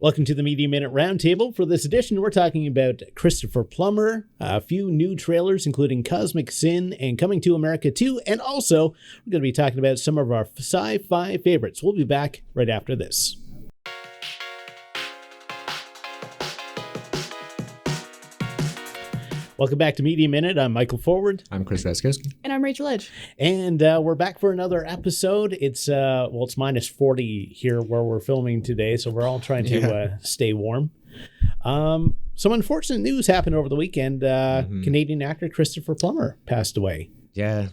Welcome to the Media Minute Roundtable. For this edition, we're talking about Christopher Plummer, a few new trailers, including Cosmic Sin and Coming to America 2, and also we're going to be talking about some of our sci-fi favorites. We'll be back right after this. Welcome back to Media Minute. I'm Michael Forward. I'm Chris Raczkowski. And I'm Rachel Edge. And we're back for another episode. It's it's minus 40 here where we're filming today, so we're all trying to stay warm. Some unfortunate news happened over the weekend. Canadian actor Christopher Plummer passed away. Yeah.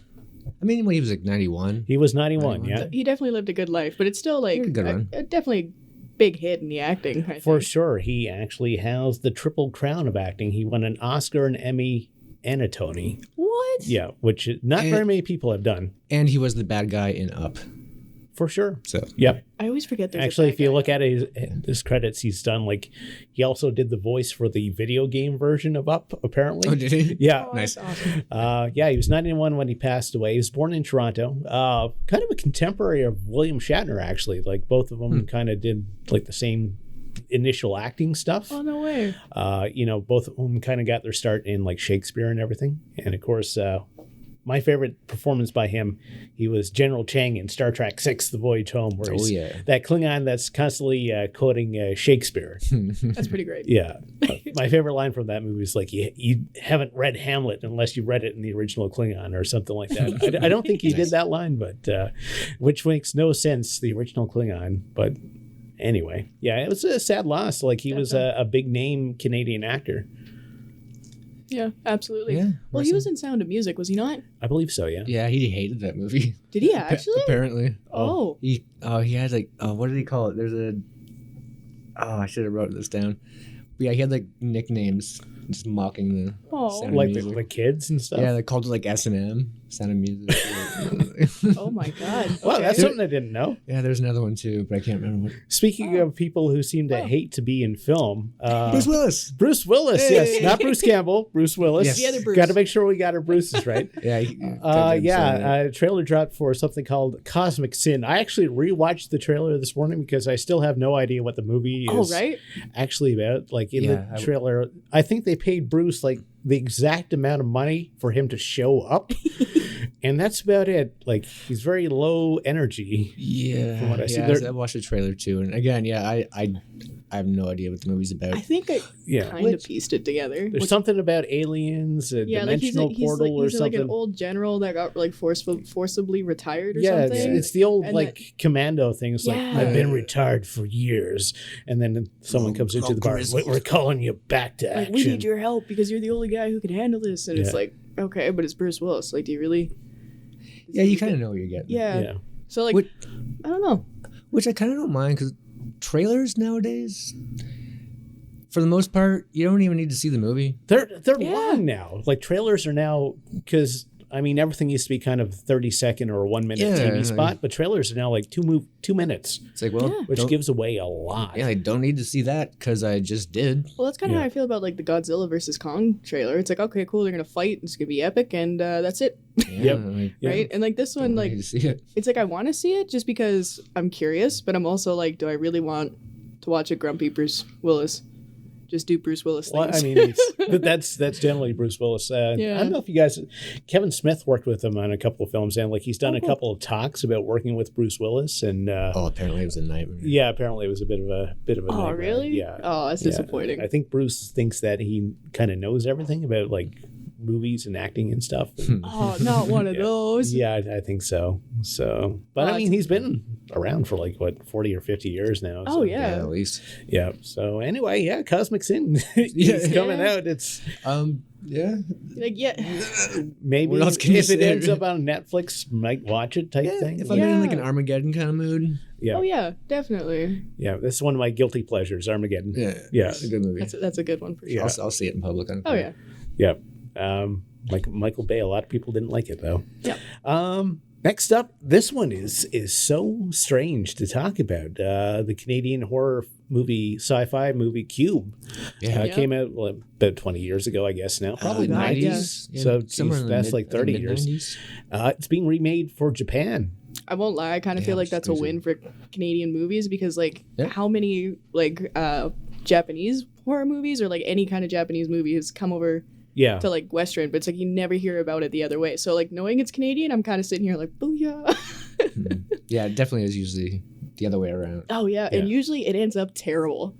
I mean, when he was like 91. He was 91, yeah. He definitely lived a good life, but it's still like a good one. Definitely big hit in the acting, I For think. sure. He actually has the triple crown of acting. He won an Oscar, an Emmy, and a Tony. What? Yeah, which not very many people have done. And he was the bad guy in Up. For sure. So, yep. I always forget there's Actually, a bad if you guy. look at his credits, he's done he also did the voice for the video game version of Up, apparently. oh, did he? Yeah. Oh, Nice. that's awesome. Yeah, he was 91 when he passed away. He was born in Toronto. Kind of a contemporary of William Shatner, actually. Like both of them kind of did like the same initial acting stuff. Oh, no way. Both of them kind of got their start in like Shakespeare and everything. And of course, my favorite performance by him, he was General Chang in Star Trek VI: The Voyage Home, where he's that Klingon that's constantly quoting Shakespeare. That's pretty great. Yeah. My favorite line from that movie is like, you haven't read Hamlet unless you read it in the original Klingon or something like that. I don't think he did that line, but which makes no sense, the original Klingon. But anyway, yeah, it was a sad loss. Like he was a big name Canadian actor. Yeah, absolutely. Yeah, well, he was in Sound of Music, was he not? I believe so, yeah. Yeah, he hated that movie. Did he actually? Apparently. Oh. He had like, what did he call it? I should have wrote this down. But yeah, he had like nicknames just mocking the Sound of Like Music. the kids and stuff. Yeah, they called it like S&M, Sound of Music. Oh my God. Well, Okay. that's something I didn't know. Yeah, there's another one too, but I can't remember what. Speaking of people who seem to hate to be in film, Bruce Willis. Bruce Willis, Hey. yes, not Bruce Campbell, Bruce Willis. Yes. The other Bruce. Got to make sure we got our Bruces right. Yeah. A trailer dropped for something called Cosmic Sin. I actually rewatched the trailer this morning because I still have no idea what the movie is actually about. Like in the trailer, I think they paid Bruce like the exact amount of money for him to show up. And that's about it. Like he's very low energy. Yeah. From what I see. I watched the trailer too. And again, I have no idea what the movie's about. I think I kind of pieced it together. There's something about aliens, a dimensional portal or something. Like an old general that got like forcibly retired or something. It's the old commando thing. It's like, Yeah. I've been retired for years. And then someone comes into the bar, we're calling you back to action. We need your help because you're the only guy who can handle this. And it's like, okay, but it's Bruce Willis. Like, do you really? Yeah, you kind of know what you're getting. Yeah. So like, I don't know. Which I kind of don't mind because trailers nowadays, for the most part, you don't even need to see the movie. They're long now. Like trailers are now, because I mean everything used to be kind of 30-second or a 1 minute TV spot, but trailers are now like 2 minutes. It's like, well, which gives away a lot. Yeah, I don't need to see that because I just did. Well, that's kind of how I feel about like the Godzilla versus Kong trailer. It's like, okay, cool, they're gonna fight. It's gonna be epic, and that's it. Right? And like this one, like need to see it. It's like I want to see it just because I'm curious, but I'm also like, do I really want to watch a grumpy Bruce Willis just do Bruce Willis things? Well, I mean, that's generally Bruce Willis. I don't know if you guys, Kevin Smith worked with him on a couple of films, and like he's done a couple of talks about working with Bruce Willis, and apparently it was a nightmare. Yeah, apparently it was a bit of a nightmare. Oh, really? Yeah. Oh, that's disappointing. I think Bruce thinks that he kind of knows everything about like movies and acting and stuff. Oh, not one of those. Yeah, I think so. So, but I mean, he's been around for like what 40 or 50 years now. So. Oh yeah, at least. Yeah. So anyway, Cosmic Sin is coming out. It's maybe what else can you if it say? ends up on Netflix, might watch it type thing. If I'm in like an Armageddon kind of mood. Yeah. Oh yeah, definitely. Yeah, this is one of my guilty pleasures, Armageddon. Yeah. It's a good movie. That's a good one for sure. Yeah. I'll see it in public. Oh yeah. Yeah. Like Michael Bay, a lot of people didn't like it though. Yeah. Next up, this one is so strange to talk about. The Canadian horror movie, sci-fi movie Cube. Came out about 20 years ago, I guess now. Probably 90s. So somewhere in that's like 30 years. It's being remade for Japan. I won't lie. I kind of feel like that's crazy. A win for Canadian movies because like how many like Japanese horror movies or like any kind of Japanese movie has come over to like Western, but it's like you never hear about it the other way. So like knowing it's Canadian, I'm kind of sitting here like, booyah. Yeah, it definitely is usually the other way around. Oh yeah, and usually it ends up terrible.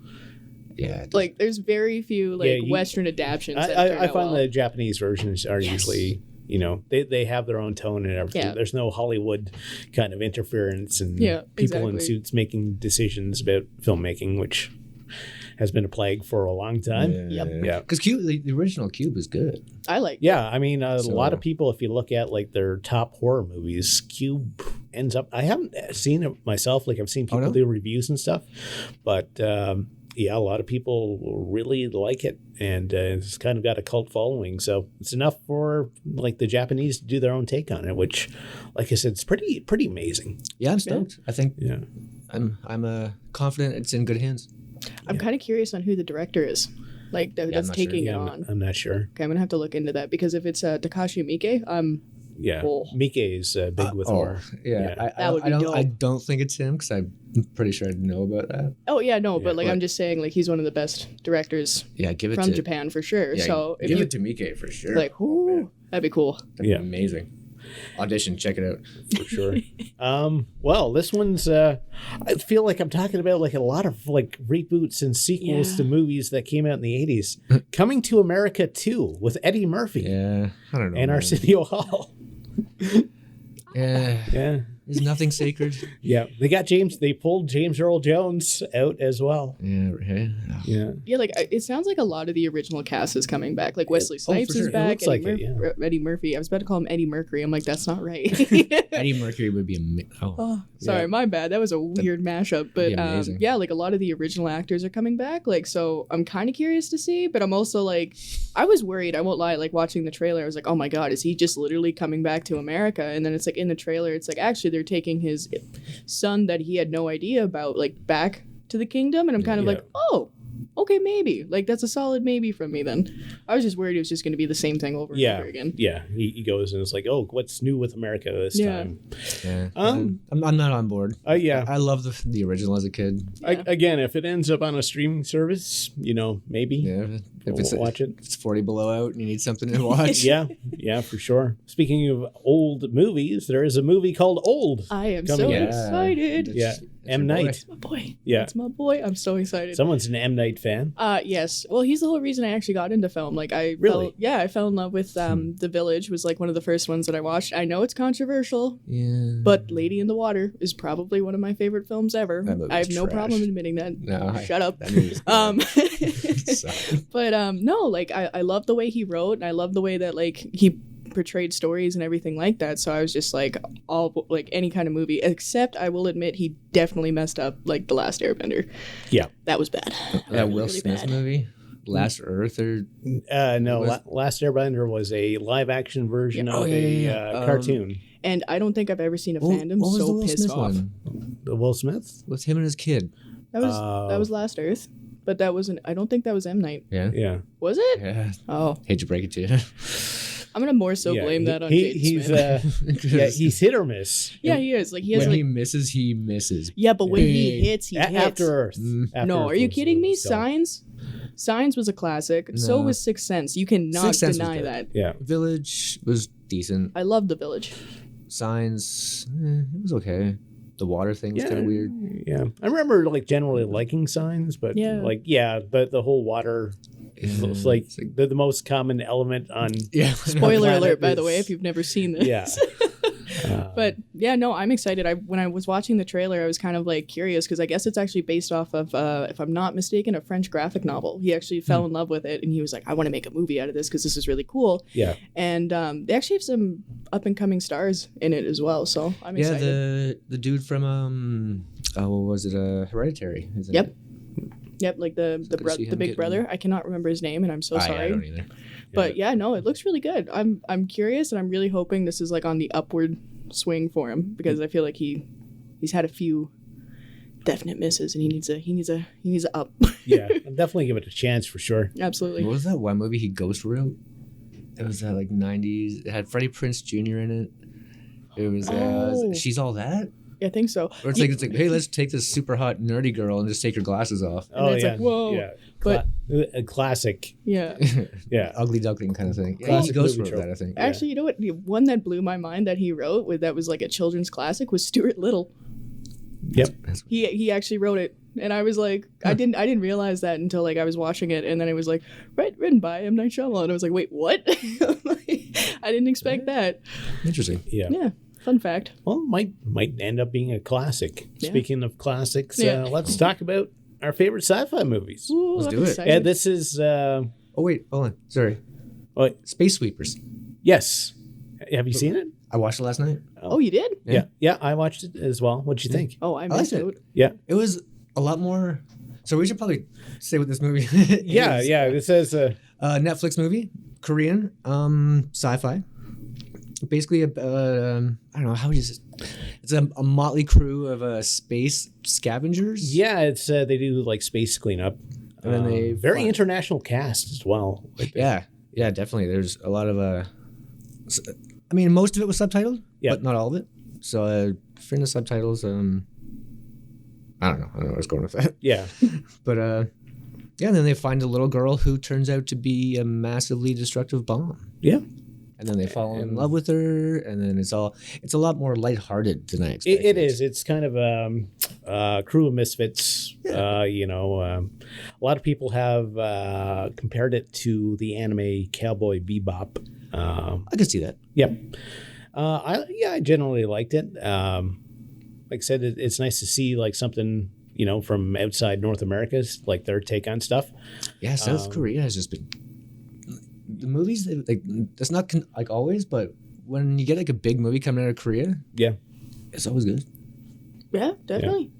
Yeah, like there's very few like Western adaptations. I find the Japanese versions are usually, you know, they have their own tone and everything. Yeah. There's no Hollywood kind of interference and people in suits making decisions about filmmaking, which has been a plague for a long time. Yeah. Because the original Cube is good. I like. Yeah, I mean, a lot of people, if you look at like their top horror movies, Cube ends up. I haven't seen it myself. Like I've seen people do reviews and stuff, but. Yeah, a lot of people really like it, and it's kind of got a cult following. So it's enough for like the Japanese to do their own take on it, which, like I said, it's pretty amazing. Yeah, I'm stoked. I think I'm confident it's in good hands. I'm kind of curious on who the director is, like that's taking it on. I'm not sure. Okay, I'm gonna have to look into that because if it's Takashi Miike, Miike is big with horror. Yeah, I don't think it's him because I'm pretty sure I know about that. Oh yeah, no, but like I'm just saying, like he's one of the best directors. Give it from Japan for sure. Yeah, so give it to Miike for sure. Like, that'd be cool. That'd be amazing. Audition, check it out for sure. Well, this one's. I feel like I'm talking about like a lot of like reboots and sequels to movies that came out in the '80s. Coming to America 2 with Eddie Murphy. Yeah, I don't know. And Arsenio Hall. Yeah. There's nothing sacred. Yeah, they pulled James Earl Jones out as well. Yeah. Like it sounds like a lot of the original cast is coming back. Like Wesley Snipes is back. Eddie Murphy. I was about to call him Eddie Mercury. I'm like, that's not right. Eddie Mercury would be sorry, my bad. That was a weird mashup. But like a lot of the original actors are coming back. Like, so I'm kind of curious to see. But I'm also like, I was worried. I won't lie. Like watching the trailer, I was like, oh my god, is he just literally coming back to America? And then it's like in the trailer, it's like actually they're taking his son that he had no idea about like back to the kingdom, and I'm kind of like, oh, okay, maybe like that's a solid maybe from me. Then I was just worried it was just going to be the same thing over and over again. He goes and it's like, oh, what's new with America this time? I'm not on board. I love the original as a kid. Again, if it ends up on a streaming service, maybe if watch it. It's 40 below out and you need something to watch. yeah, for sure. Speaking of old movies, there is a movie called Old. I am so excited. M. Night. That's my boy. That's my boy. I'm so excited. Someone's an M. Night fan. Yes. Well, he's the whole reason I actually got into film. Like I fell in love with The Village was like one of the first ones that I watched. I know it's controversial. Yeah. But Lady in the Water is probably one of my favorite films ever. I have no problem admitting that. No. Shut up. But no, like I love the way he wrote, and I love the way that like he portrayed stories and everything like that. So I was just like all like any kind of movie, except I will admit he definitely messed up like The Last Airbender. Yeah, that was bad. That Will Smith movie, Last Earth, or Last Airbender was a live action version of a cartoon. And I don't think I've ever seen a fandom so pissed off. The Will Smith? With him and his kid. That was Last Earth. But that wasn't. I don't think that was M. Night. Yeah. Was it? Yeah. Oh. Hate to break it to you. I'm gonna more so blame that on Jaden Smith. He's hit or miss. Yeah, he is. Like when he misses, he misses. Yeah, but when he hits, he hits. After Earth. No, are you kidding me? Signs was a classic. No. So was Sixth Sense. You cannot deny that. Yeah. Village was decent. I love The Village. Signs, it was okay. The water thing was kind of weird. Yeah, I remember like generally liking Signs, but the whole water is like the most common element on. Yeah. Spoiler alert, by the way, if you've never seen this. Yeah. But yeah, no, I'm excited. When I was watching the trailer, I was kind of like curious because I guess it's actually based off of, if I'm not mistaken, a French graphic novel. He actually fell in love with it, and he was like, "I want to make a movie out of this because this is really cool." Yeah. And they actually have some up and coming stars in it as well, so I'm excited. Yeah, the dude from what was it? Hereditary. Isn't Yep. it? Yep, like the big brother. I cannot remember his name, and I'm so sorry. I don't either. But yeah, no, it looks really good. I'm curious, and I'm really hoping this is like on the upward swing for him because I feel like he's had a few definite misses, and he needs a up. Yeah, I'll definitely give it a chance for sure. Absolutely. What was that one movie he ghost wrote? It was that like 90s. It had Freddie Prinze Jr. in it. It was She's All That. I think so. Or it's like, hey, let's take this super hot nerdy girl and just take her glasses off. And it's like, whoa. Yeah. But a classic. Yeah. Yeah. Ugly duckling kind of thing. Yeah, he goes for that, I think. Actually, you know what? One that blew my mind that he wrote that was like a children's classic was Stuart Little. Yep. He actually wrote it. And I was like, I didn't realize that until like I was watching it, and then it was like written by M. Night Shyamalan. I was like, wait, what? I didn't expect that. Interesting. Yeah. Yeah. Fun fact. Well, might end up being a classic. Yeah. Speaking of classics, let's talk about our favorite sci-fi movies. Ooh, let's do it. Yeah, this is. Oh wait, hold on. Sorry. What? Space Sweepers. Yes. Have you seen it? I watched it last night. Oh, you did? Yeah. I watched it as well. What'd you think? Oh, I missed it. Yeah. It was a lot more. So we should probably say what this movie Yeah. It says Netflix movie, Korean, sci-fi. Basically, I don't know how would you say. It's a motley crew of space scavengers. Yeah, it's they do like space cleanup. And then they very international cast as well. Yeah, definitely. There's a lot of I mean, most of it was subtitled, but not all of it. So for the subtitles, I don't know where I was going with that. Yeah, but and then they find a little girl who turns out to be a massively destructive bomb. Yeah. And then they fall in love with her, and then it's a lot more lighthearted than I expected. It is. It's kind of a crew of misfits. Yeah. A lot of people have compared it to the anime Cowboy Bebop. I could see that. Yep. I generally liked it. Like I said, it's nice to see like something from outside North America's like their take on stuff. Yeah, South Korea has just been. The movies, like, it's not like always, but when you get like a big movie coming out of Korea, it's always good. Yeah, definitely.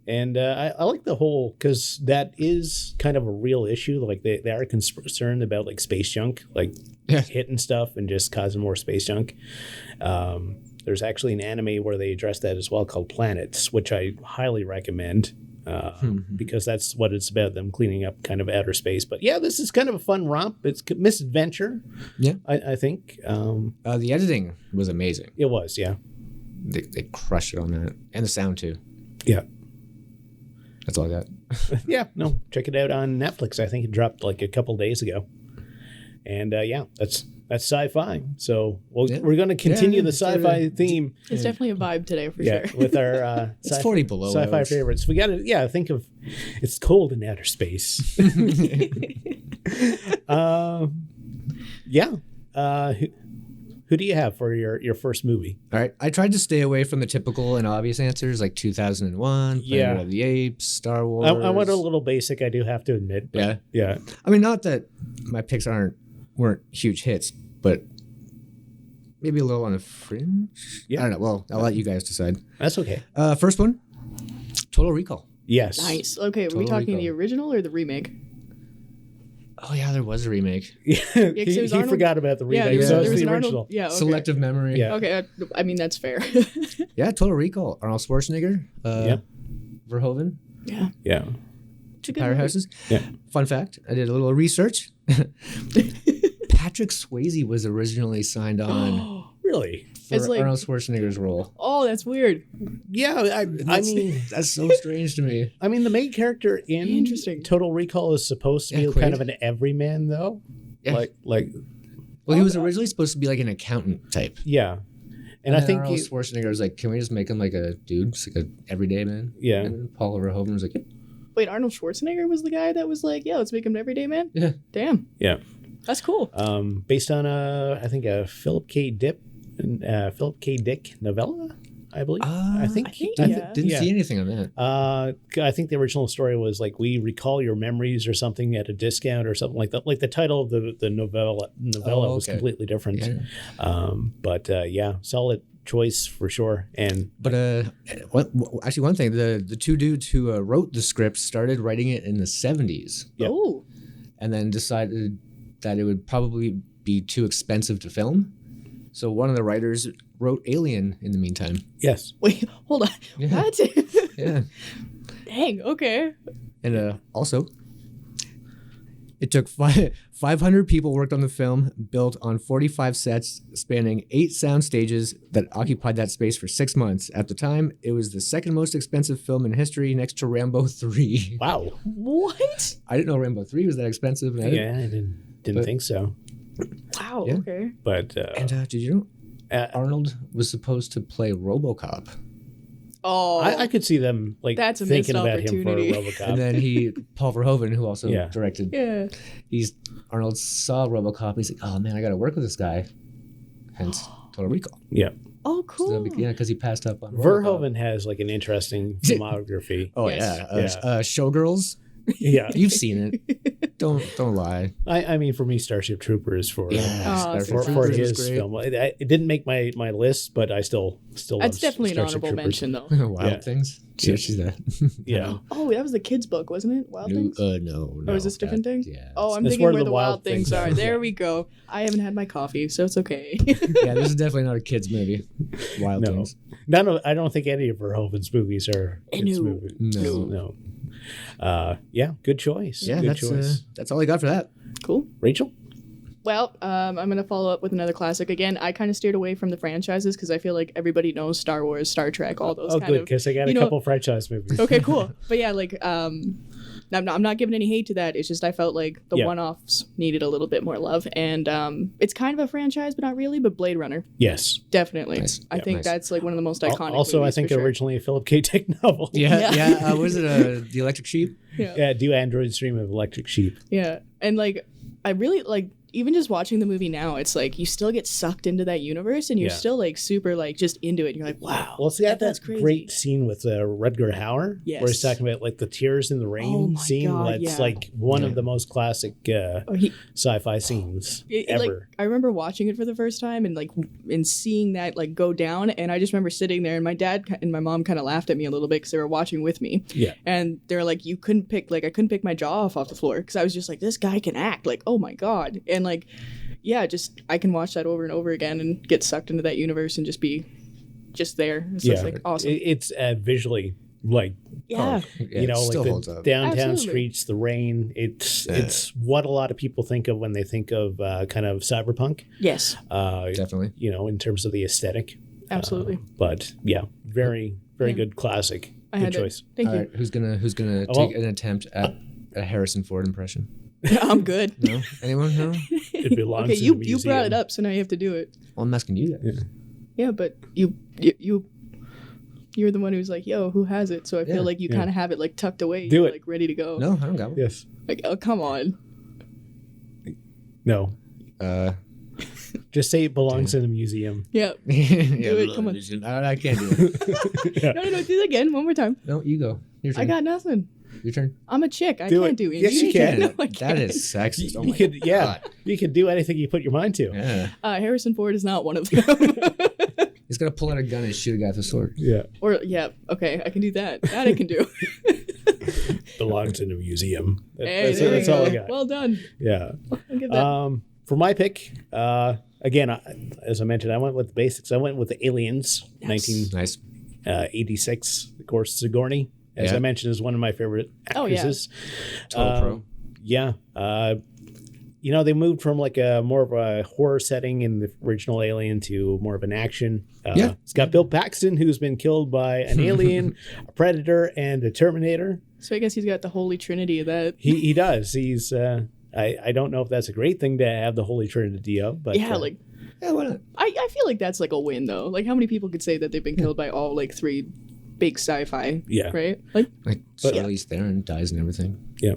Yeah. And I like the whole, because that is kind of a real issue. Like they are concerned about like space junk, like hitting stuff and just causing more space junk. There's actually an anime where they address that as well called Planets, which I highly recommend. Because that's what it's about, them cleaning up kind of outer space. But yeah, this is kind of a fun romp. It's misadventure. Yeah, I think. The editing was amazing. It was, yeah. They crushed it on that. And the sound too. Yeah. That's all I got. Yeah, no, check it out on Netflix. I think it dropped like a couple days ago. And that's sci-fi. So we're going to continue the sci-fi theme. It's definitely a vibe today for sure. With our it's 40 below sci-fi favorites. We got to think of it's cold in outer space. Who do you have for your first movie? All right, I tried to stay away from the typical and obvious answers like 2001, Planet of the Apes, Star Wars. I went a little basic, I do have to admit. Yeah. I mean, not that my picks weren't huge hits, but maybe a little on the fringe. Yeah. I don't know. Well, I'll let you guys decide. That's okay. First one, Total Recall. Yes. Nice. Okay, are we talking the original or the remake? Oh yeah, there was a remake. He forgot about the remake. Yeah, so there was the an original. Arnold. Yeah, okay. Selective memory. Yeah. Okay, I mean that's fair. Yeah, Total Recall. Arnold Schwarzenegger. Verhoeven. Yeah. Yeah. Powerhouses. Yeah. Fun fact: I did a little research. Patrick Swayze was originally signed on. Really? For Arnold Schwarzenegger's role. Oh, that's weird. Yeah, I mean that's so strange to me. I mean, the main character in Total Recall is supposed to be kind of an everyman, though. Yeah. Like. Well, he was originally supposed to be like an accountant type. Yeah. And I think Arnold Schwarzenegger was like, "Can we just make him like a dude, just like a everyday man?" Yeah. And then Paul Verhoeven was like, "Wait, Arnold Schwarzenegger was the guy that was like, yeah, let's make him an everyday man." Yeah. Damn. Yeah. That's cool. Based on I think a Philip K. Dick novella, I believe. I think didn't see anything on that. I think the original story was like, we recall your memories or something at a discount or something like that. Like the title of the novella was completely different. Yeah. Solid choice for sure. Actually, one thing, the two dudes who wrote the script started writing it in the 70s. Yep. Oh. And then decided that it would probably be too expensive to film. So one of the writers wrote Alien in the meantime. Yes. Wait, hold on. Yeah. What? Yeah. Dang, okay. And also, It took 500 people worked on the film, built on 45 sets, spanning 8 sound stages that occupied that space for 6 months. At the time, it was the second most expensive film in history, next to Rambo 3. Wow. What? I didn't know Rambo 3 was that expensive. Yeah, I didn't think so. Wow, Yeah. okay. But and did you know Arnold was supposed to play RoboCop? Oh, I could see them like that's a thinking missed about him for opportunity. RoboCop. And then Paul Verhoeven, who also directed. Yeah. Arnold saw RoboCop. He's like, oh man, I got to work with this guy. Hence Total Recall. Yeah. Oh, cool. So because he passed up on Verhoeven has like an interesting filmography. Oh Yes. Showgirls. Yeah. You've seen it. Don't lie. I mean, for me, Starship Troopers for Starship for Troopers is his great. film. It didn't make my list, but I still That's love definitely an Starship honorable Troopers. mention, though. Wild Things. Yeah. She's that. Yeah. Oh, that was the kids' book, wasn't it? Wild Things? No. Or is this a different thing? Yeah. Oh, I'm It's thinking where where the the wild things are. are. There we go. I haven't had my coffee, so it's okay. Yeah, this is definitely not a kids movie. Wild No. Things. I don't think any of Verhoeven's movies are kids' No. movies. No. Yeah, good choice. Yeah, good choice. that's all I got for that. Cool. Rachel? Well, I'm going to follow up with another classic. Again, I kind of steered away from the franchises because I feel like everybody knows Star Wars, Star Trek, all those kind good, of... because I got a couple franchise movies. Okay, cool. But yeah, like, I'm not giving any hate to that. It's just I felt like the one-offs needed a little bit more love. And it's kind of a franchise, but not really, but Blade Runner. Yes. Definitely. Nice. I think that's like one of the most iconic Also, I movies, think for sure. originally a Philip K. Dick novel. Yeah. Was it The Electric Sheep? Yeah, Do Androids Dream of Electric Sheep? Yeah. And like, I really like... Even just watching the movie now, it's like you still get sucked into that universe and you're still like super like just into it. And you're like, wow. Well, it's got that's that crazy. great scene with Rutger Hauer, Yes. where he's talking about like the tears in the rain Oh my scene. God, That's yeah. like one of the most classic sci-fi scenes ever. Like, I remember watching it for the first time and seeing that like go down. And I just remember sitting there and my dad and my mom kind of laughed at me a little bit because they were watching with me. Yeah. And they're like, I couldn't pick my jaw off the floor because I was just like, this guy can act. Like, oh my God. And like, yeah, just I can watch that over and over again and get sucked into that universe and just be just there. It's just like awesome. It's visually like Yeah. you know, still like holds the up. downtown Absolutely. streets, the rain. It's what a lot of people think of when they think of kind of cyberpunk. Yes. Definitely. You know, in terms of the aesthetic. Absolutely. But yeah, very good classic. I Good had choice. it. Thank All you. right, who's gonna well- take an attempt at a Harrison Ford impression? I'm good. No? Anyone? No? It belongs Okay, in you the brought museum. it up, so now you have to do it. Well, I'm asking you guys. Yeah, but you're the one who's like, yo, who has it? So I feel like you kind of have it like tucked away. Do You're, it. like ready to go. No, I don't got one. Yes. Like, oh, come on. No. Just say it belongs Damn. in a museum. Yeah. Do it, come on. I can't do it. No, do it again. One more time. No, you go. Your turn. I got nothing. Your turn. I'm a chick. I Do can't it. do it. Yes, you can. No, I That can't. is sexist. Oh You my could, God. you can do anything you put your mind to. Yeah. Harrison Ford is not one of them. He's gonna pull out a gun and shoot a guy with a sword. Yeah. Or, yeah, okay, I can do that. That I can do. Belongs in a museum. Hey, That's, there we that's all I go. got. Well done. Yeah. I'll give that. For my pick, again, as I mentioned, I went with the basics. I went with the Aliens, Yes. 1986. Of course, Sigourney, as Yeah. I mentioned, is one of my favorite Oh, yeah. actresses. Total pro. Yeah. You know, they moved from like a more of a horror setting in the original Alien to more of an action. Yeah. It's got Bill Paxton, who's been killed by an alien, a predator, and a Terminator. So I guess he's got the holy trinity of that. He does. He's I don't know if that's a great thing to have the Holy Trinity of, but Yeah, like, Yeah, why not? I feel like that's like a win, though. Like, how many people could say that they've been killed by all, like, 3 big sci-fi? Yeah. Right? Like, Like Charlize Theron dies and everything. yeah.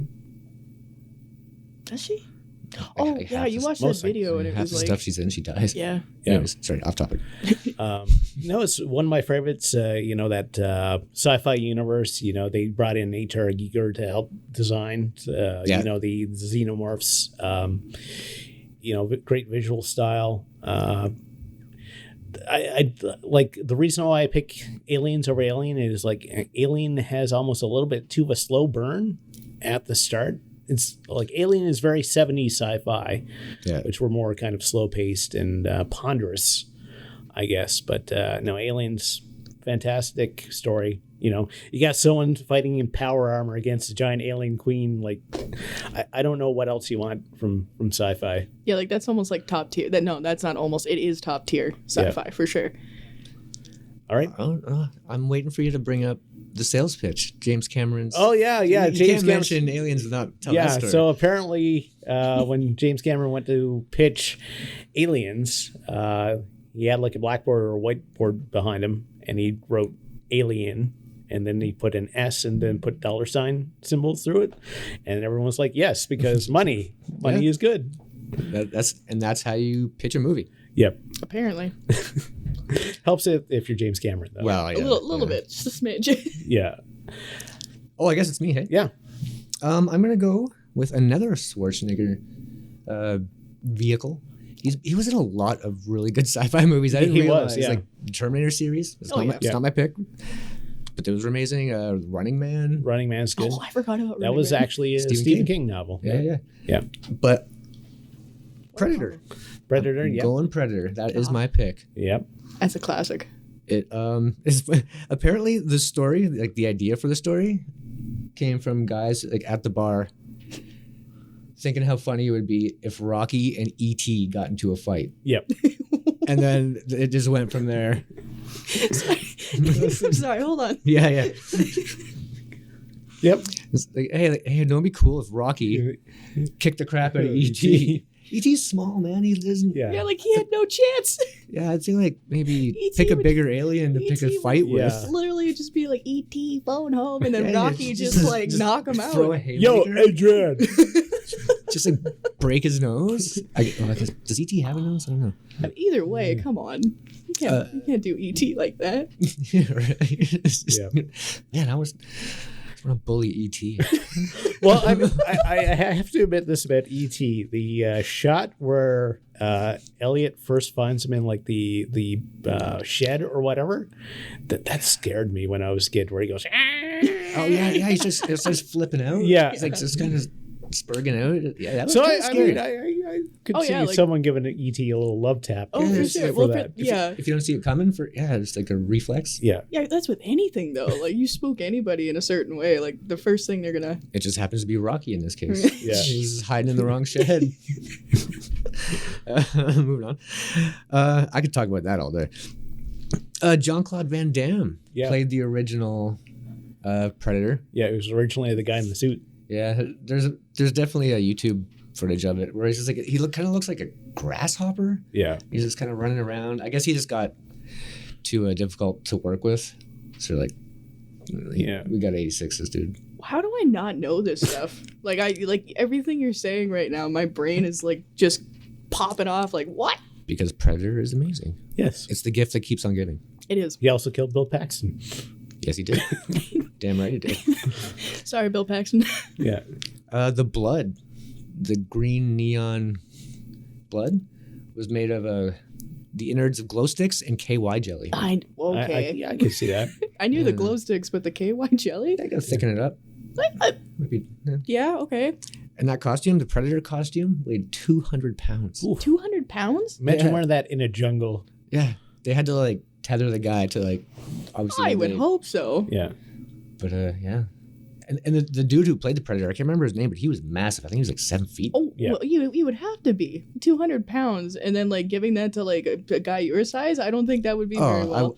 does she? Oh, Like, yeah, half you the- watched that most video and it half was the like... stuff she's in, she dies. Yeah. Yeah. Anyways, sorry, off topic. No, it's one of my favorites. You know, that sci-fi universe. You know, they brought in H.R. Giger to help design. You know, the xenomorphs. You know, great visual style. I like the reason why I pick Aliens over Alien is like Alien has almost a little bit too of a slow burn at the start. It's like Alien is very 70s sci-fi, which were more kind of slow paced and ponderous, I guess. But no, Alien's fantastic story. You know, you got someone fighting in power armor against a giant alien queen. Like, I don't know what else you want from sci-fi. Yeah, like that's almost like top tier. No, that's not almost. It is top tier sci-fi for sure. All right. I'm waiting for you to bring up the sales pitch. James Cameron's. Oh yeah. You James can't mention aliens without telling that story. So apparently, when James Cameron went to pitch Aliens, he had like a blackboard or a whiteboard behind him, and he wrote Alien. And then he put an S and then put $ symbols through it. And everyone was like, yes, because money is good. That's how you pitch a movie. Yep. Apparently. Helps it if you're James Cameron, though. Well, yeah, a little bit, just a smidge. Yeah. Oh, I guess it's me, hey? Yeah. I'm going to go with another Schwarzenegger vehicle. He was in a lot of really good sci-fi movies. I didn't realize. Like Terminator series. It's not my pick. But those were amazing. Running Man. Running Man's good. Oh, I forgot about Running Man. That was actually a Stephen King novel. Yeah. But Predator. Yeah. Going Predator. That is my pick. Yep. That's a classic. It is apparently the story, like the idea for the story, came from guys like at the bar thinking how funny it would be if Rocky and E.T. got into a fight. Yep. And then it just went from there. Sorry, hold on. Yeah. Yep. It's like, hey, don't be cool if Rocky kicked the crap out of E.T. E.T.'s small, man. He doesn't. Yeah, like he had no chance. Yeah, I'd say like maybe pick a bigger alien to pick a fight with. Literally just be like E.T. phone home, and then Rocky just like knock him out. Throw a haymaker. Yo, Adrian. Just like break his nose. Does E.T. have a nose? I don't know. But either way, come on. You can't do E.T. like that. Yeah, right. Man, I want to bully E.T. Well, I have to admit this about E.T. The shot where Elliot first finds him in like the shed or whatever, that scared me when I was a kid. Where he goes, oh yeah, he starts flipping out. Yeah, he's like just kind of spurging out. Yeah, that was so kind of scary. I could see someone giving E.T. a little love tap. Oh, for sure. Well, that. If you don't see it coming, it's like a reflex. Yeah. Yeah, that's with anything though. Like you spook anybody in a certain way, like the first thing they're gonna. It just happens to be Rocky in this case. Yeah, he's hiding in the wrong shed. Moving on. I could talk about that all day. Jean-Claude Van Damme played the original Predator. Yeah, it was originally the guy in the suit. Yeah, there's definitely a YouTube footage of it where he's just like he kind of looks like a grasshopper. Yeah, he's just kind of running around. I guess he just got too difficult to work with. So we got 86s, dude. How do I not know this stuff? Like everything you're saying right now, my brain is like just popping off. Like what? Because Predator is amazing. Yes, it's the gift that keeps on giving. It is. He also killed Bill Paxton. Yes, he did. Damn right he did. Sorry, Bill Paxton. Yeah. The blood, the green neon blood, was made of the innards of glow sticks and KY jelly. Okay. I can see that. I knew the glow sticks, but the KY jelly? They gotta thicken it up. Maybe, yeah, okay. And that costume, the Predator costume, weighed 200 pounds. Ooh. 200 pounds? Imagine wearing that in a jungle. Yeah. They had to like tether the guy to like obviously. I would hope so. Yeah. But yeah. And the dude who played the Predator, I can't remember his name, but he was massive. I think he was like 7 feet. Oh, yeah. Well, you would have to be 200 pounds, and then like giving that to like a guy your size. I don't think that would be very well.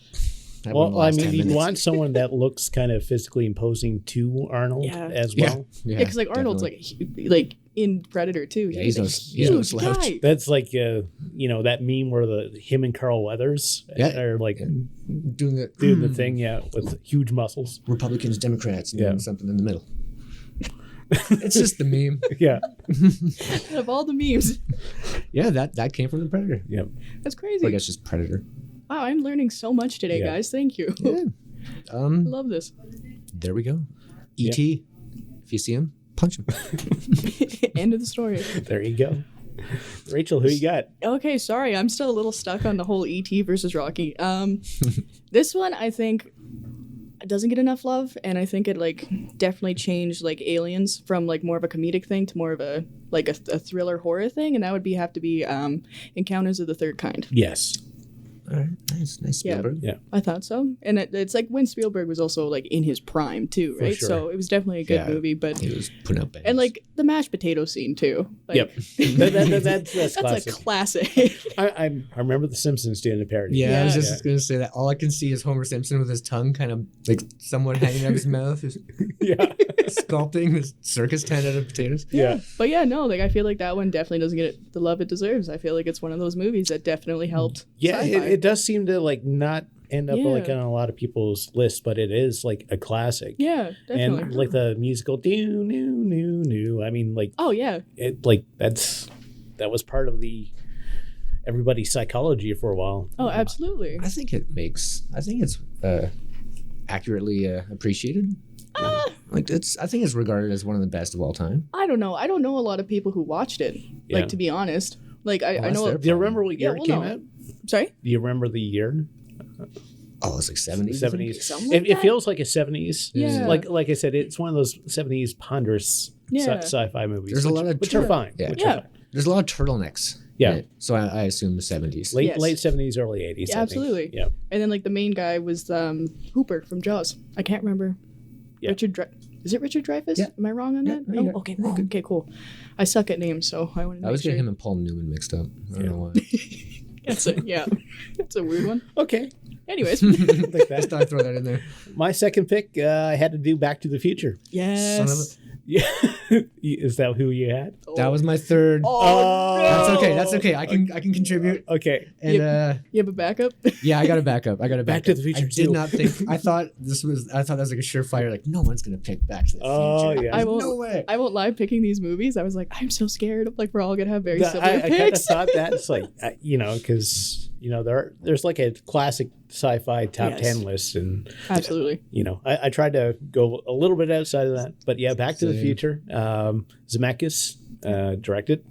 I mean, you'd want someone that looks kind of physically imposing to Arnold as well. Yeah, because like Arnold's like in Predator too. Yeah, he's no slouch. Guy. That's like that meme where him and Carl Weathers are like doing the thing, with huge muscles. Republicans, Democrats, and something in the middle. It's just the meme. Yeah. Of all the memes. Yeah, that came from the Predator. Yep. That's crazy. I guess just Predator. Wow, I'm learning so much today, guys. Thank you. Yeah. I love this. There we go. E.T. If you see him, punch him. End of the story. There you go. Rachel, who you got? Okay, sorry. I'm still a little stuck on the whole E.T. versus Rocky. This one, I think, doesn't get enough love, and I think it definitely changed Aliens from more of a comedic thing to more of a thriller horror thing, and that would have to be Encounters of the Third Kind. Yes. All right, nice Spielberg. Yeah, I thought so. And it's like when Spielberg was also like in his prime too, right? Sure. So it was definitely a good movie. But he was putting up bangs. And like the mashed potato scene too. Like, yep, that's classic. A classic. I remember The Simpsons doing a parody. Yeah, I was just gonna say that. All I can see is Homer Simpson with his tongue kind of like somewhat hanging out of his mouth. Sculpting this circus tent out of potatoes. Yeah. But yeah, no, like I feel like that one definitely doesn't get the love it deserves. I feel like it's one of those movies that definitely helped. Yeah, it does seem to like not end up like on a lot of people's lists, but it is like a classic. Yeah, definitely. And like the musical "Do New." I mean, like it like that was part of the everybody's psychology for a while. Oh, absolutely. I think it's accurately appreciated. I think it's regarded as one of the best of all time. I don't know a lot of people who watched it. Like, to be honest, like I know. Do you remember what year it came out? Sorry. Do you remember the year? Oh, it's like 70s. 70s. It feels like a 70s. Yeah. Like I said, it's one of those 70s ponderous sci-fi movies. There's a lot of which are fine. Yeah. There's a lot of turtlenecks. Yeah. So I assume the 70s. Late 70s, early 80s. Yeah, absolutely. Yeah. And then like the main guy was Hooper from Jaws. I can't remember. Yeah. Is it Richard Dreyfuss? Yeah. Am I wrong on that? No, okay, okay, cool. I suck at names, so I want to. I was getting him and Paul Newman mixed up. I don't know why. That's a weird one. Okay. Anyways, just thought I'd throw that in there. My second pick, I had to do Back to the Future. Yes. Son of a... Yeah. Is that who you had? That was my third. Oh, no. That's okay. I can contribute. Okay. And you have a backup? Yeah, I got a backup. Back to the Future. I did not think. I thought that was like a surefire. Like no one's gonna pick Back to the Future. Oh yeah. No way. I won't lie. Picking these movies, I was like, I'm so scared. Like we're all gonna have very similar picks. I kind of thought that. It's like because there's like a classic sci-fi top 10 list, and absolutely. I tried to go a little bit outside of that, but yeah, Back to the Future. Zemeckis directed.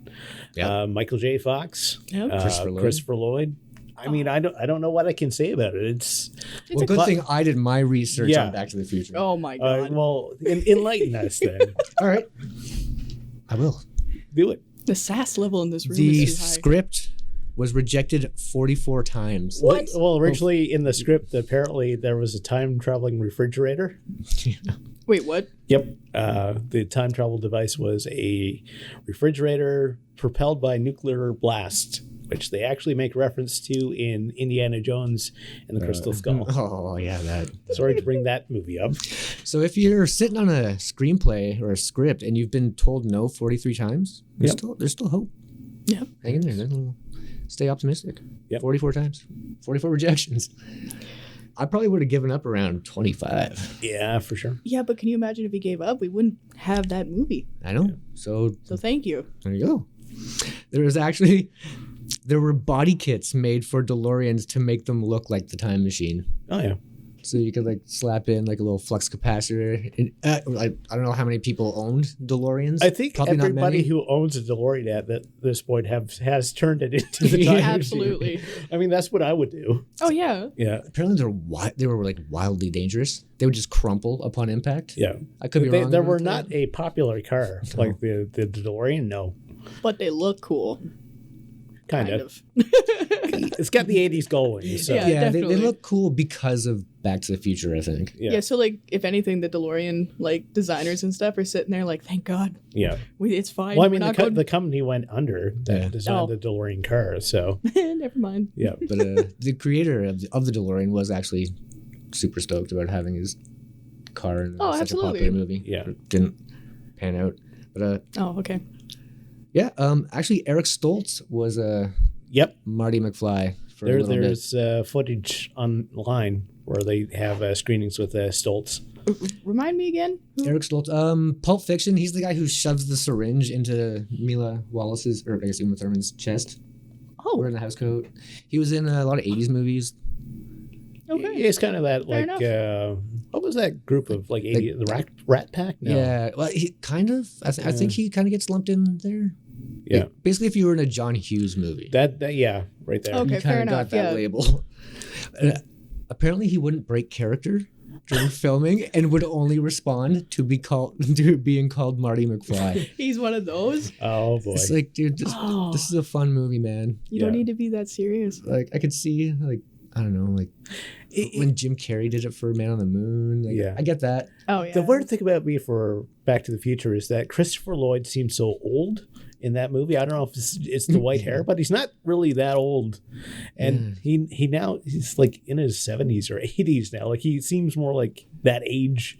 Michael J. Fox. Christopher Lloyd. I mean, I don't know what I can say about it. It's a good thing I did my research on Back to the Future. Oh my god. Well, enlighten us then. All right, I will do it. The sass level in this room the is too high. Script was rejected 44 times. What? Well, originally in the script, apparently there was a time-traveling refrigerator. Wait, what? Yep. The time travel device was a refrigerator propelled by nuclear blast, which they actually make reference to in Indiana Jones and the Crystal Skull. Oh, yeah, that. Sorry to bring that movie up. So if you're sitting on a screenplay or a script and you've been told no 43 times, there's still hope. Yeah. Hang in there. Stay optimistic. Yep. 44 times. 44 rejections. I probably would have given up around 25. Yeah, for sure. Yeah, but can you imagine if he gave up? We wouldn't have that movie. I know. So thank you. There you go. There were body kits made for DeLoreans to make them look like the time machine. Oh, yeah. So you could like slap in like a little flux capacitor. I don't know how many people owned DeLoreans. I think probably everybody who owns a DeLorean at this point has turned it into the time machine. Absolutely. I mean, that's what I would do. Oh yeah. Yeah. Apparently they were like wildly dangerous. They would just crumple upon impact. Yeah. I could be wrong. They were not a popular car like the DeLorean. No. But they look cool. Kind of. It's got the 80s going. So. Yeah, they look cool because of Back to the Future, I think. Yeah, so like if anything, the DeLorean like designers and stuff are sitting there like, thank God. Yeah. It's fine. Well, I mean, the company went under that designed the DeLorean car, so. Never mind. Yeah. But the creator of the DeLorean was actually super stoked about having his car in such a popular movie. Yeah. It didn't pan out. But okay. Yeah, actually, Eric Stoltz was Marty McFly for a little bit. There's footage online where they have screenings with Stoltz. Remind me again? Eric Stoltz. Pulp Fiction, he's the guy who shoves the syringe into Mila Wallace's, or I guess Uma Thurman's chest. Oh. Wearing the house coat. He was in a lot of 80s movies. Okay. It's kind of that, what was that group of, 80, the Rat Pack? No. Yeah, well, he kind of, I think he kind of gets lumped in there. Yeah. Basically, if you were in a John Hughes movie. That right there. Okay, you fair enough. Got that label. Apparently, he wouldn't break character during filming and would only respond to being called Marty McFly. He's one of those. Oh boy! It's like, dude, this is a fun movie, man. You don't need to be that serious. Like, I could see I don't know, like when Jim Carrey did it for Man on the Moon. Like, yeah, I get that. Oh yeah. The weird thing about me for Back to the Future is that Christopher Lloyd seems so old in that movie. I don't know if it's the white hair, but he's not really that old. And he's like in his 70s or 80s now. Like he seems more like that age.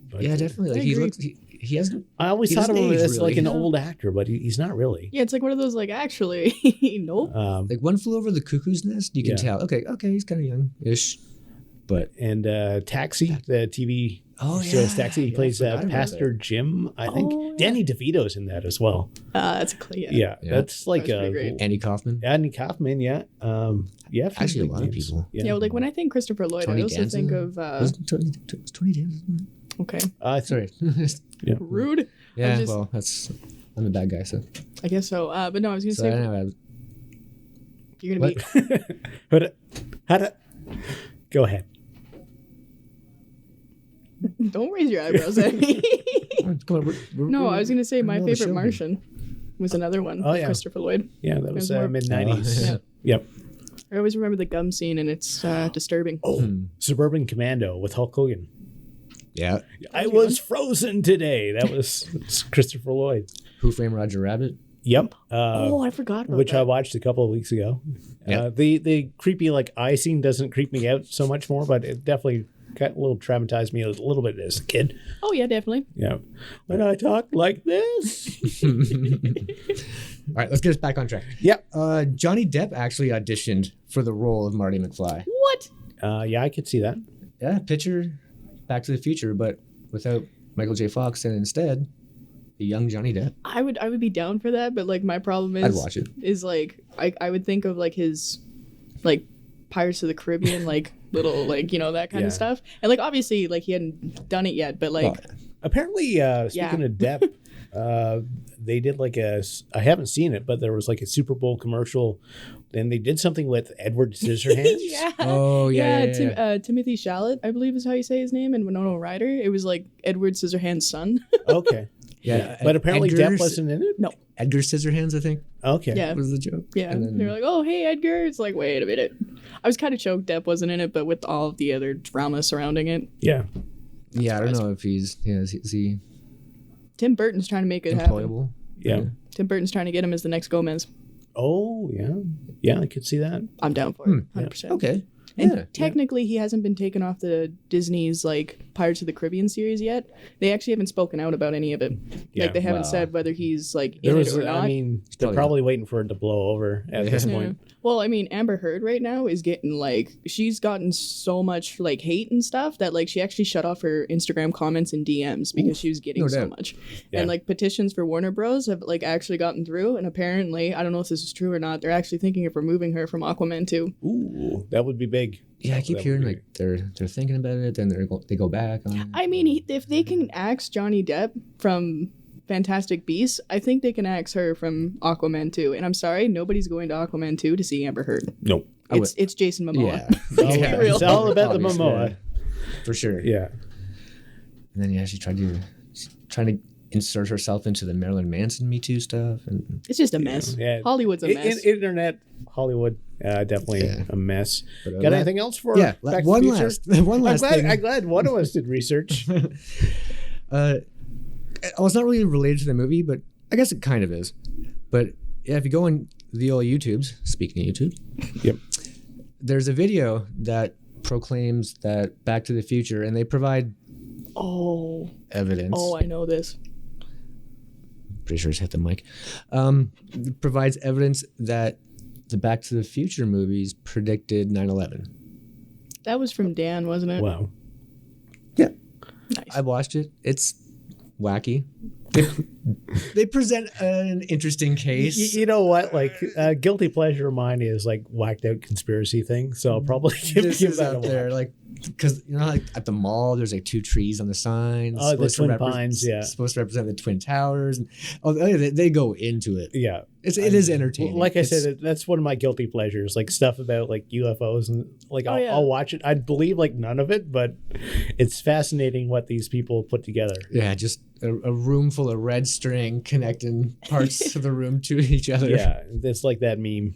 But, yeah, definitely. Like he hasn't. I always thought of him as like an old actor, but he's not really. Yeah, it's like one of those like actually nope. Like One Flew Over the Cuckoo's Nest, you can tell. Okay, he's kind of young-ish. But Taxi, the TV shows Taxi, he plays Pastor Jim, I think. Yeah. Danny DeVito's in that as well. That's a yeah. That's like Andy Kaufman. Andy Kaufman, yeah. Actually, a lot of people. Yeah, well, like when I think Christopher Lloyd, I also think of Tony Danza. Okay. Sorry. Yeah. Rude. Yeah, I'm a bad guy, so. I guess so. But no, I was going to say. You're going to be. Go ahead. Don't raise your eyebrows at me. No, I was going to say My Favorite Martian was another one. Oh, yeah. Christopher Lloyd. Yeah, that was mid-90s. Yep. I always remember the gum scene, and it's disturbing. Suburban Commando with Hulk Hogan. Yeah. I was frozen today. That was Christopher Lloyd. Who Framed Roger Rabbit? Yep. I forgot about which that. I watched a couple of weeks ago. Yeah. The creepy eye scene doesn't creep me out so much more, but it definitely got a little traumatized me a little bit as a kid. Oh yeah, definitely. Yeah. When I talk like this. All right, let's get us back on track. Yep. Johnny Depp actually auditioned for the role of Marty McFly. What? Yeah, I could see that. Yeah, picture Back to the Future, but without Michael J. Fox, and instead the young Johnny Depp. I would be down for that, but like my problem is I'd watch it. Is like I would think of like his like Pirates of the Caribbean like little like that kind of stuff, and like obviously like he hadn't done it yet, but like apparently speaking of Depp, they did like I haven't seen it, but there was like a Super Bowl commercial. Then they did something with Edward Scissorhands. Yeah. Oh, yeah. Timothy Chalamet, I believe is how you say his name, and Winona Ryder. It was like Edward Scissorhands' son. Okay. Yeah. But apparently Depp wasn't in it? No. Edgar Scissorhands, I think. Okay. Yeah. Was the joke. Yeah. And then they were like, oh, hey, Edgar. It's like, wait a minute. I was kind of choked Depp wasn't in it, but with all of the other drama surrounding it. Yeah. I don't know if he's, is he Tim Burton's trying to make it employable? Happen. Yeah. Tim Burton's trying to get him as the next Gomez. Oh, yeah. Yeah, I could see that. I'm down for it. 100%. Okay. And technically, he hasn't been taken off the Disney's like Pirates of the Caribbean series yet. They actually haven't spoken out about any of it. Yeah, like they haven't said whether he's like in it or not. I mean, they're probably waiting for it to blow over at this point. Well, I mean, Amber Heard right now is getting like she's gotten so much like hate and stuff that like she actually shut off her Instagram comments and DMs because she was getting so much. Yeah. And like petitions for Warner Bros have like actually gotten through, and apparently, I don't know if this is true or not, they're actually thinking of removing her from Aquaman 2. Ooh, that would be big. Yeah, I keep hearing like they're thinking about it, then they go back on it. I mean, if they can axe Johnny Depp from Fantastic Beasts, I think they can axe her from Aquaman 2. And I'm sorry, nobody's going to Aquaman 2 to see Amber Heard. Nope. It's Jason Momoa. Yeah. It's all about the Momoa. For sure. Yeah. And then she's trying to insert herself into the Marilyn Manson Me Too stuff, and it's just a mess. Yeah. Hollywood's a mess. Internet Hollywood, definitely a mess. But, Got anything else for Back one to the last Future? thing. I'm glad one of us did research. Well, it's not really related to the movie, but I guess it kind of is. But yeah, if you go on the old YouTubes, speaking of YouTube, yep, there's a video that proclaims that Back to the Future, and they provide evidence. Oh, I know this. Pretty sure it's hit the mic. Provides evidence that the Back to the Future movies predicted 9/11. That was from Dan, wasn't it? Wow. Yeah. Nice. I watched it. It's wacky. They present an interesting case. You know what? Like, guilty pleasure of mine is like whacked out conspiracy thing. So I'll probably give that out there. Like, because like at the mall, there's like 2 trees on the sign. Oh, the Twin Pines, yeah. Supposed to represent the Twin Towers. They go into it. Yeah. It is entertaining. Like I said, that's one of my guilty pleasures. Like stuff about like UFOs and like I'll watch it. I'd believe like none of it, but it's fascinating what these people put together. Yeah, just a room full of red string connecting parts of the room to each other. Yeah, it's like that meme.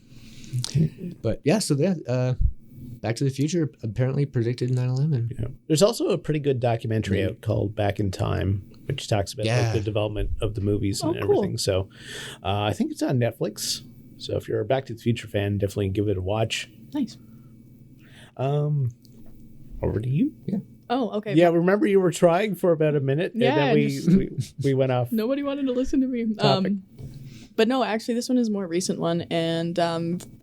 But yeah, so Back to the Future apparently predicted 9/11. Yeah. There's also a pretty good documentary out called Back in Time, which talks about like, the development of the movies and everything. Cool. So I think it's on Netflix. So if you're a Back to the Future fan, definitely give it a watch. Nice. Over to you. Yeah. Oh, okay. Yeah, remember you were trying for about a minute, and then we went off. Nobody wanted to listen to me. But no, actually, this one is a more recent one, and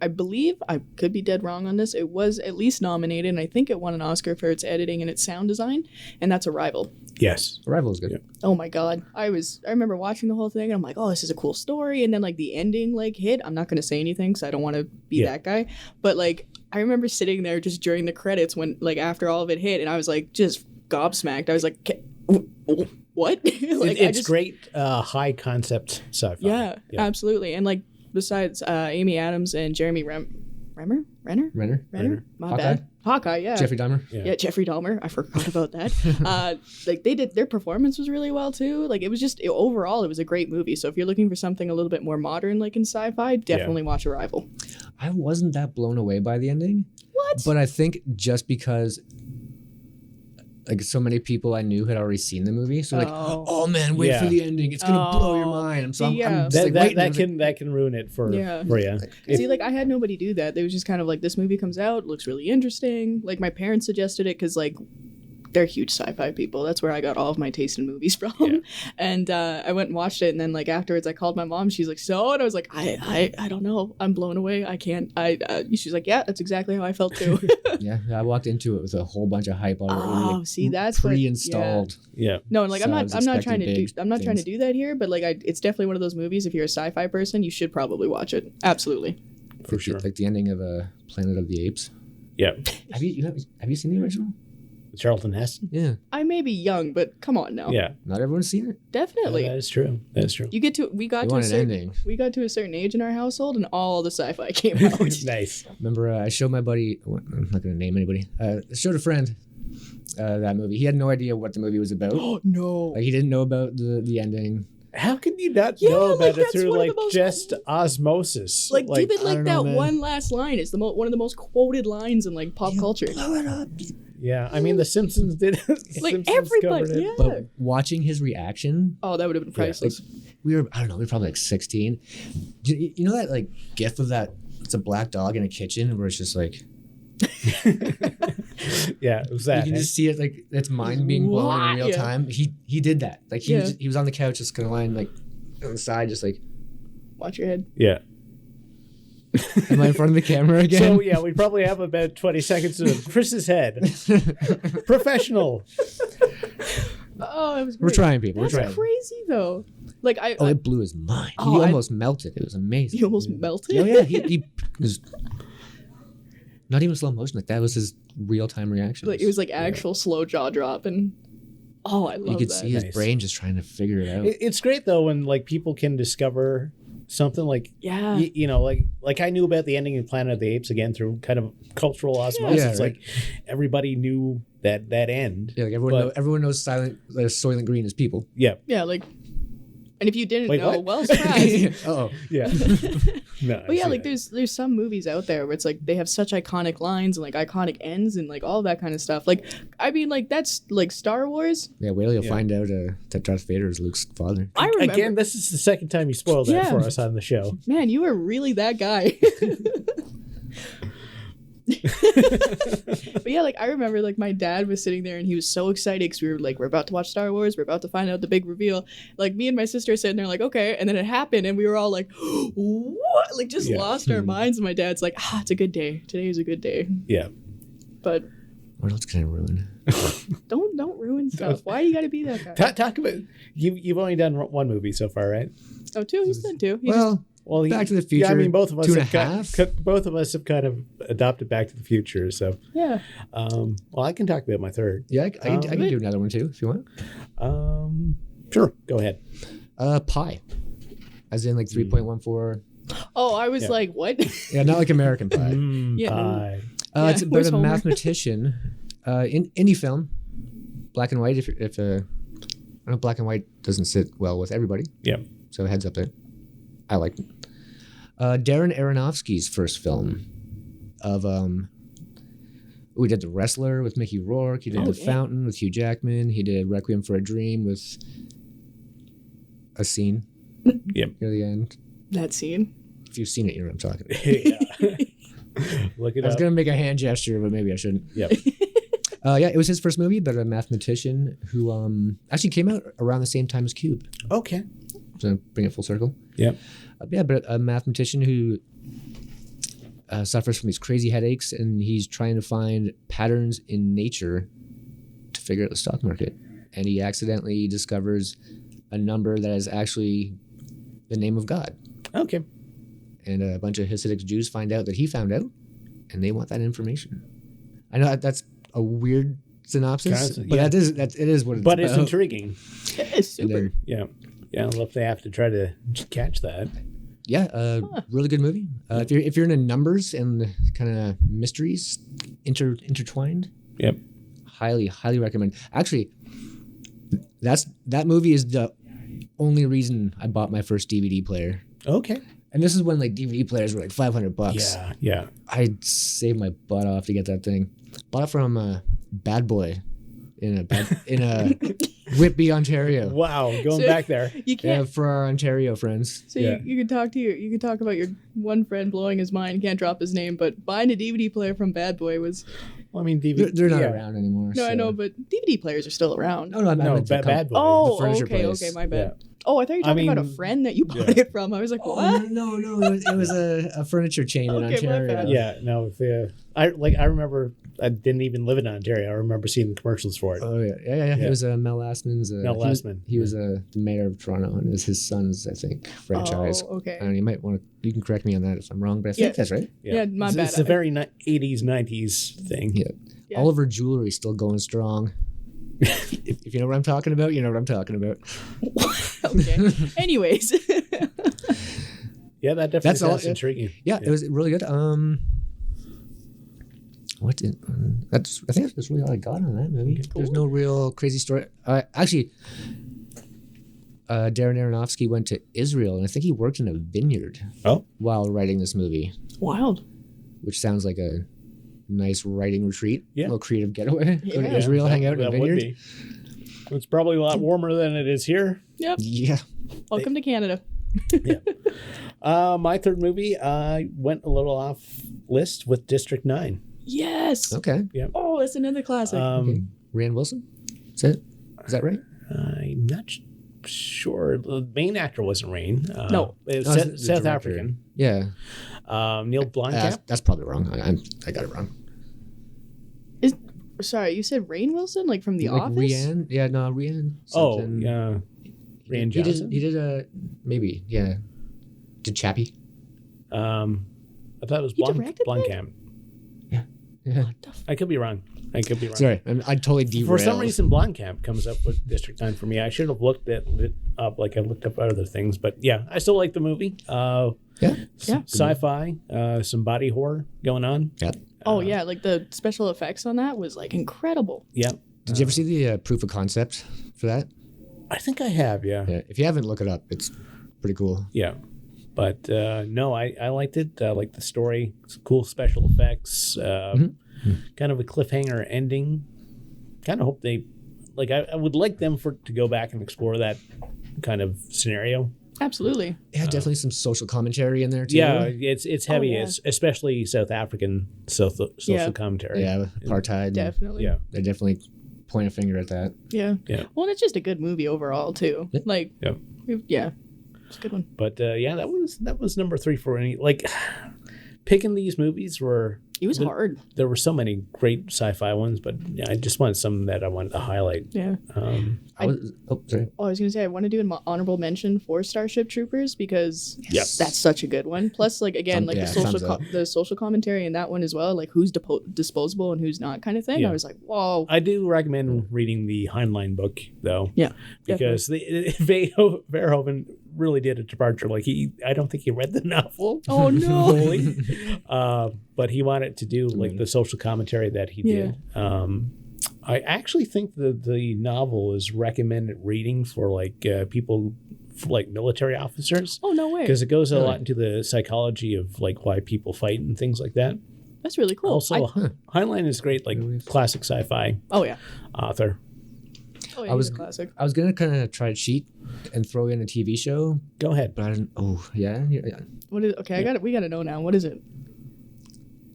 I believe, I could be dead wrong on this, it was at least nominated, and I think it won an Oscar for its editing and its sound design, and that's Arrival. Yes. Arrival is good. Yeah. Oh my God. I remember watching the whole thing, and I'm like, oh, this is a cool story, and then like the ending like hit. I'm not going to say anything because I don't want to be that guy, but like I remember sitting there just during the credits when like after all of it hit, and I was like just gobsmacked. I was like, what? Like, it's great high concept sci-fi. Yeah, absolutely. And like besides Amy Adams and Jeremy Renner. My bad. Hawkeye, yeah. Jeffrey Dahmer. Yeah, Jeffrey Dahmer. I forgot about that. Like they did, their performance was really well too. Like it was just overall, it was a great movie. So if you're looking for something a little bit more modern, like in sci-fi, definitely watch Arrival. I wasn't that blown away by the ending. What? But I think just because like so many people I knew had already seen the movie, so like, oh man, wait for the ending. It's gonna blow your mind. I'm that can ruin it for you. See, like I had nobody do that. They was just kind of like, this movie comes out, looks really interesting. Like my parents suggested it because like they're huge sci-fi people. That's where I got all of my taste in movies from. Yeah. And I went and watched it, and then like afterwards I called my mom. She's like, so? And I was like, I don't know. I'm blown away. I can't. She's like, yeah, that's exactly how I felt too. Yeah, I walked into it with a whole bunch of hype already. Oh, see, that's pre-installed. Yeah. No, and like I'm not trying to do that here, but like it's definitely one of those movies. If you're a sci-fi person, you should probably watch it. Absolutely. For sure. Like the ending of Planet of the Apes. Yeah. Have you seen the original? Charlton Heston? Yeah. I may be young, but come on now. Yeah. Not everyone's seen it. Definitely. That is true. We got to a certain age in our household, and all the sci-fi came out. Nice. Remember, I showed my buddy, I'm not going to name anybody, I showed a friend that movie. He had no idea what the movie was about. Oh, no. Like, he didn't know about the ending. How can you not know about it through like just osmosis? Like even like that one last line is one of the most quoted lines in like pop culture. Blow it up. Yeah, I mean the Simpsons did. Like everybody, yeah. But watching his reaction, that would have been priceless. Like, we were probably like 16. You know that like gif of that? It's a black dog in a kitchen where it's just like. Yeah, it was that. You can just see it like its mind being blown in real time. He did that. Like he was on the couch just kind of lying like on the side, just like. Watch your head. Yeah. Am I in front of the camera again? So yeah, we probably have about 20 seconds of Chris's head. Professional. Oh, it was great. We're trying, people. That's crazy though. Like it blew his mind. He almost melted. It was amazing. He almost melted. Oh yeah, he was not even slow motion. Like that was his real time reaction. Like it was like actual slow jaw drop, and I love that. You could see his brain just trying to figure it out. It's great though when like people can discover something like you know like I knew about the ending of Planet of the Apes again through kind of cultural osmosis. Yeah, right. Like everybody knew that end. Yeah, like everyone knows Soylent Green is people. Yeah. Yeah, like, and if you didn't know, well, surprise. Oh yeah. No, but yeah, like there's some movies out there where it's like they have such iconic lines and like iconic ends and like all that kind of stuff. Like I mean, like that's like Star Wars. Yeah, wait till you'll find out that Darth Vader is Luke's father. I remember. Again, this is the second time you spoiled that for us on the show. Man, you were really that guy. But yeah, like I remember like my dad was sitting there and he was so excited because we're about to watch Star Wars, we're about to find out the big reveal. Like me and my sister sitting there like, okay, and then it happened and we were all like, what? Like just lost our minds. And my dad's like, it's a good day. Today is a good day. Yeah. But what else can I ruin? Don't ruin stuff. Why you gotta be that guy? Talk about you've only done one movie so far, right? Oh, two? He's done two. Well, Back to the Future. Yeah, I mean, both of us 2.5. Both of us have kind of adopted Back to the Future. So yeah. Well, I can talk about my third. Yeah, I can do another one too if you want. Sure, go ahead. Pi, as in like 3.14. Oh, I was like, what? Yeah, not like American Pie. Pie. It's about a mathematician. In indie film, black and white. If I know black and white doesn't sit well with everybody. Yeah. So heads up there. I like it. Darren Aronofsky's first film of we did The Wrestler with Mickey Rourke. He did The Fountain with Hugh Jackman. He did Requiem for a Dream with a scene. Yep. Near the end. That scene. If you've seen it, you know what I'm talking about. Yeah. Look it up. I was going to make a hand gesture, but maybe I shouldn't. Yep. It was his first movie, but a mathematician who actually came out around the same time as Cube. Okay. So bring it full circle. Yep. But a mathematician who suffers from these crazy headaches, and he's trying to find patterns in nature to figure out the stock market. And he accidentally discovers a number that is actually the name of God. Okay. And a bunch of Hasidic Jews find out that he found out, and they want that information. I know that's a weird synopsis, but it is what it's about. But it's intriguing. It's super. Yeah. I don't know if they have to try to catch that. Yeah, really good movie. If you're into numbers and kind of mysteries intertwined, yep, highly recommend. Actually, that movie is the only reason I bought my first DVD player. Okay. And this is when like DVD players were like $500. Yeah. I saved my butt off to get that thing. Bought it from Bad Boy in a Whitby, Ontario. Wow, going back there. You can't for our Ontario friends. So you could talk about your one friend blowing his mind. Can't drop his name, but buying a DVD player from Bad Boy was. Well, I mean, DVD. They're not around anymore. No, so. I know, but DVD players are still around. No, Bad Boy. Oh, okay, my bad. Yeah. Oh, I thought you were talking about a friend that you bought it from. I was like, what? No, it was a furniture chain in Ontario. Yeah, no, I remember. I didn't even live in Ontario. I remember seeing the commercials for it. Oh yeah. It was Mel Lastman's. Mel Lastman. He was the mayor of Toronto, and it was his son's, I think, franchise. Oh, okay. And you might want to. You can correct me on that if I'm wrong, but I think that's right. Yeah, my bad. It's a very 80s, 90s thing. Yeah. Oliver Jewelry still going strong. If you know what I'm talking about, you know what I'm talking about. Okay. Anyways. Yeah, that definitely sounds intriguing. Yeah, it was really good. I think that's really all I got on that movie. Okay, cool. There's no real crazy story. Actually, Darren Aronofsky went to Israel, and I think he worked in a vineyard while writing this movie. Wild. Which sounds like a nice writing retreat. Yeah. A little creative getaway. Go to Israel, hang out in a vineyard. Would be. It's probably a lot warmer than it is here. Yep. Yeah. Welcome to Canada. Yeah. My third movie went a little off list with District 9. Yes. Okay. Yeah. Oh, that's another classic. Rand Wilson? Is that right? I'm not sure. The main actor wasn't Rain. No. It was South African. Yeah. Neil Blomkamp. That's probably wrong. I got it wrong. Sorry, you said Rainn Wilson, like from The Office? Rianne? Yeah, no, Rianne. Something. Oh, yeah. Rianne Johnson? He did maybe, yeah. Did Chappie? I thought it was Blomkamp. Yeah. I could be wrong. Sorry, I totally derailed. For some reason, Blomkamp comes up with District 9 for me. I should have looked it up like I looked up other things. But yeah, I still like the movie. Sci-fi, some body horror going on. Yeah. Oh, yeah. Like the special effects on that was like incredible. Yeah. Did you ever see the proof of concept for that? I think I have, yeah. If you haven't, look it up. It's pretty cool. Yeah. But no, I liked it. I liked the story. It's cool special effects. Kind of a cliffhanger ending. Kind of hope they, I would like them to go back and explore that kind of scenario. Absolutely. Yeah, definitely some social commentary in there too. Yeah, it's heavy, especially South African social commentary. Yeah, apartheid. Definitely. Yeah, they definitely point a finger at that. Yeah. Well, it's just a good movie overall too. It's a good one. But that was number 3 for any picking these movies were. It was hard. There were so many great sci-fi ones, but I just wanted some that I wanted to highlight. Yeah. I was going to say I want to do an honorable mention for Starship Troopers because that's such a good one. Plus, the social commentary in that one as well, like who's disposable and who's not, kind of thing. Yeah. I was like, whoa. I do recommend reading the Heinlein book though. Yeah. Because Verhoeven really did a departure. I don't think he read the novel. Oh no. But he wanted to do the social commentary that he did. I actually think the novel is recommended reading for people like military officers. Oh, no way. Because it goes a lot into the psychology of like why people fight and things like that. That's really cool. Also, Heinlein is great, like classic sci-fi. Oh yeah, author. Oh yeah, he's a classic. I was gonna kind of try to cheat and throw in a TV show. Go ahead. But I didn't. Oh yeah. What is? Okay, we got to know now. What is it?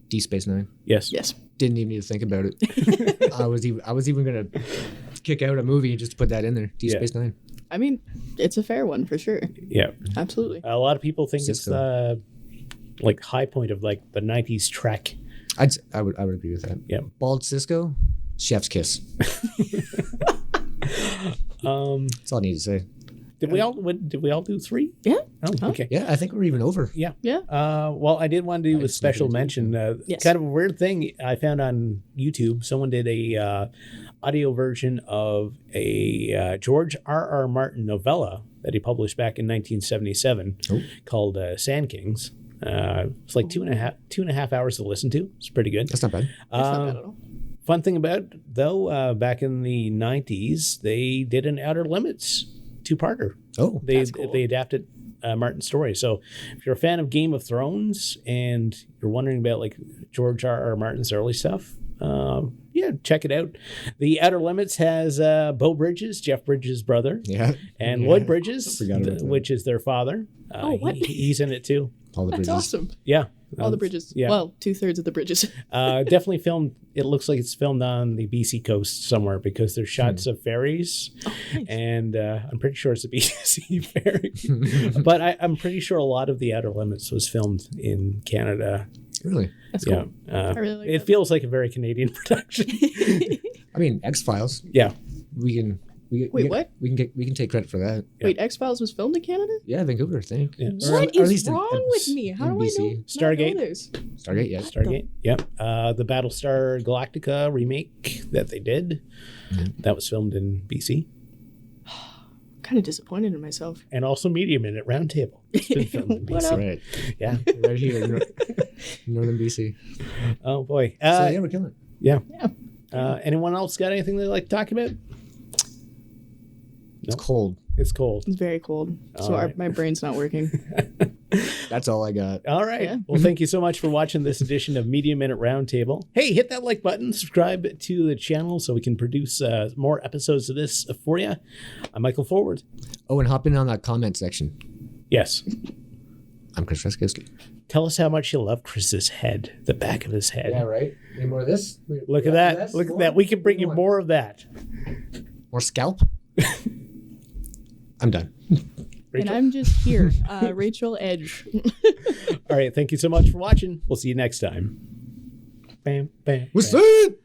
Deep Space Nine. Yes. Yes. Didn't even need to think about it. I was even gonna kick out a movie just to put that in there. Deep Space Nine. I mean, it's a fair one for sure. Yeah. Absolutely. A lot of people think Cisco. It's like high point of like the 90s Trek. I would agree with that. Yeah. Bald Cisco, chef's kiss. That's all I need to say. Did we all do 3? Yeah. Oh, okay. Yeah, I think we're even over. Yeah. Yeah. Well, I did want to do a special mention. Kind of a weird thing I found on YouTube. Someone did a audio version of a George R.R. Martin novella that he published back in 1977 called Sand Kings. It's like two and a half hours to listen to. It's pretty good. That's not bad. That's not bad at all. Fun thing about it, though, back in the 90s, they did an Outer Limits 2-parter. Oh, that's cool. They adapted Martin's story. So if you're a fan of Game of Thrones and you're wondering about like George R.R. Martin's early stuff, check it out. The Outer Limits has Beau Bridges, Jeff Bridges' brother, and Lloyd Bridges, which is their father. He's in it too. All the bridges. That's awesome. Yeah. All the bridges. Yeah. Well, 2/3 of the bridges. Definitely filmed. It looks like it's filmed on the BC coast somewhere because there's shots of ferries. Oh, nice. And I'm pretty sure it's a BC ferry. But I'm pretty sure a lot of the Outer Limits was filmed in Canada. Really? That's cool. I really like it. Feels like a very Canadian production. I mean, X-Files. Yeah. What? We can take credit for that. Wait, X-Files was filmed in Canada? Yeah, Vancouver, I think. Yeah. What is wrong with me? How do I know? Stargate. Stargate, yeah. Stargate, yep. The Battlestar Galactica remake that they did, that was filmed in BC. I'm kind of disappointed in myself. And also Media Minute Roundtable. It's been filmed in BC. Right. Yeah. Right here in northern BC. Oh, boy. So, we're killing it. Yeah. Anyone else got anything they'd like to talk about? It's cold. It's cold. It's very cold. So my brain's not working. That's all I got. All right. Yeah. Well, thank you so much for watching this edition of Media Minute Roundtable. Hey, hit that like button, subscribe to the channel so we can produce more episodes of this for you. I'm Michael Forward. Oh, and hop in on that comment section. Yes. I'm Chris Raczkowski. Tell us how much you love Chris's head, the back of his head. Yeah, right? Any more of this? Look at that. Look at that. We can bring you more of that. More scalp? I'm done. And I'm just here, Rachel Edge. All right. Thank you so much for watching. We'll see you next time. Bam, bam. What's that?